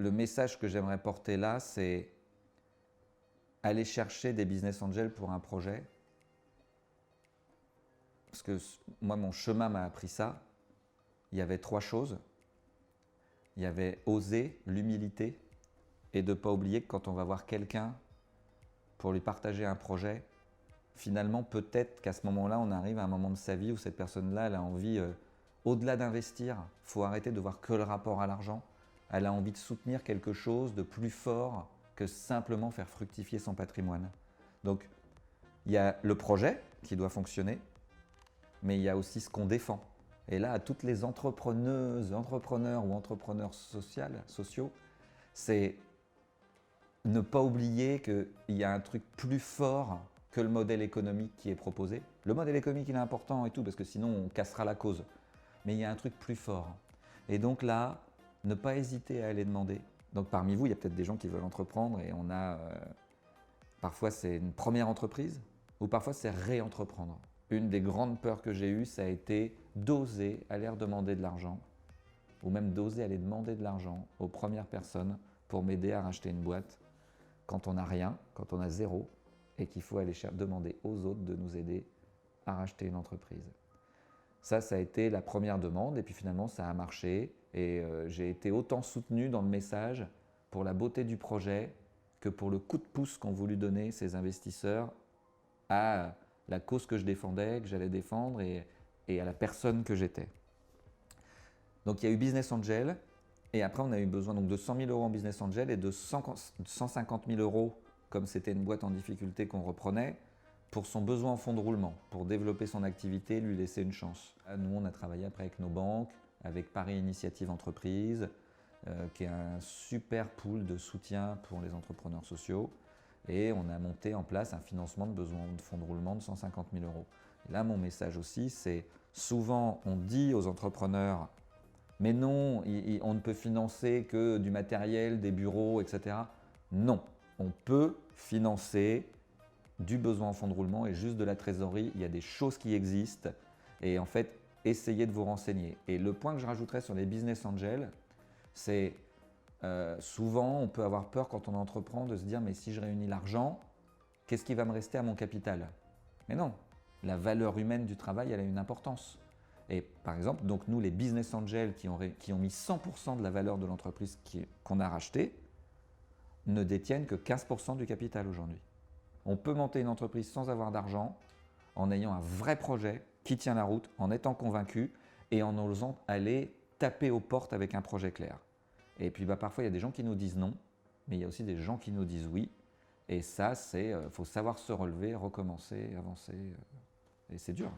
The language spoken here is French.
le message que j'aimerais porter là, c'est aller chercher des business angels pour un projet. Parce que moi, mon chemin m'a appris ça. Il y avait 3 choses. Il y avait oser, l'humilité, et de ne pas oublier que quand on va voir quelqu'un pour lui partager un projet, finalement, peut-être qu'à ce moment-là, on arrive à un moment de sa vie où cette personne-là, elle a envie, au-delà d'investir, il faut arrêter de voir que le rapport à l'argent. Elle a envie de soutenir quelque chose de plus fort que simplement faire fructifier son patrimoine. Donc, il y a le projet qui doit fonctionner, mais il y a aussi ce qu'on défend. Et là, à toutes les entrepreneuses, entrepreneurs ou entrepreneurs sociaux, c'est ne pas oublier qu'il y a un truc plus fort que le modèle économique qui est proposé. Le modèle économique, il est important et tout, parce que sinon, on cassera la cause. Mais il y a un truc plus fort. Et donc là, ne pas hésiter à aller demander. Donc parmi vous, il y a peut-être des gens qui veulent entreprendre et on a… parfois, c'est une première entreprise ou parfois, c'est réentreprendre. Une des grandes peurs que j'ai eues, ça a été d'oser aller demander de l'argent ou même d'oser aller demander de l'argent aux premières personnes pour m'aider à racheter une boîte quand on n'a rien, quand on a zéro et qu'il faut aller demander aux autres de nous aider à racheter une entreprise. Ça a été la première demande et puis finalement ça a marché et j'ai été autant soutenu dans le message pour la beauté du projet que pour le coup de pouce qu'ont voulu donner ces investisseurs à la cause que je défendais, que j'allais défendre et à la personne que j'étais. Donc il y a eu Business Angel et après on a eu besoin donc de 100 000 € en Business Angel et de 150 000 € comme c'était une boîte en difficulté qu'on reprenait pour son besoin en fonds de roulement, pour développer son activité, lui laisser une chance. Nous on a travaillé après avec nos banques, avec Paris Initiative Entreprise, qui est un super pool de soutien pour les entrepreneurs sociaux. Et on a monté en place un financement de besoin de fonds de roulement de 150 000 €. Et là, mon message aussi, c'est souvent on dit aux entrepreneurs « mais non, on ne peut financer que du matériel, des bureaux, etc. » Non, on peut financer du besoin en fonds de roulement et juste de la trésorerie. Il y a des choses qui existent et en fait, essayez de vous renseigner. Et le point que je rajouterais sur les business angels, c'est souvent, on peut avoir peur quand on entreprend de se dire « mais si je réunis l'argent, qu'est-ce qui va me rester à mon capital ?» Mais non, la valeur humaine du travail, elle a une importance. Et par exemple, donc nous, les business angels qui ont mis 100% de la valeur de l'entreprise qu'on a rachetée, ne détiennent que 15% du capital aujourd'hui. On peut monter une entreprise sans avoir d'argent, en ayant un vrai projet qui tient la route, en étant convaincu et en osant aller taper aux portes avec un projet clair. Et puis parfois, il y a des gens qui nous disent non, mais il y a aussi des gens qui nous disent oui. Et ça, faut savoir se relever, recommencer, avancer. Et c'est dur.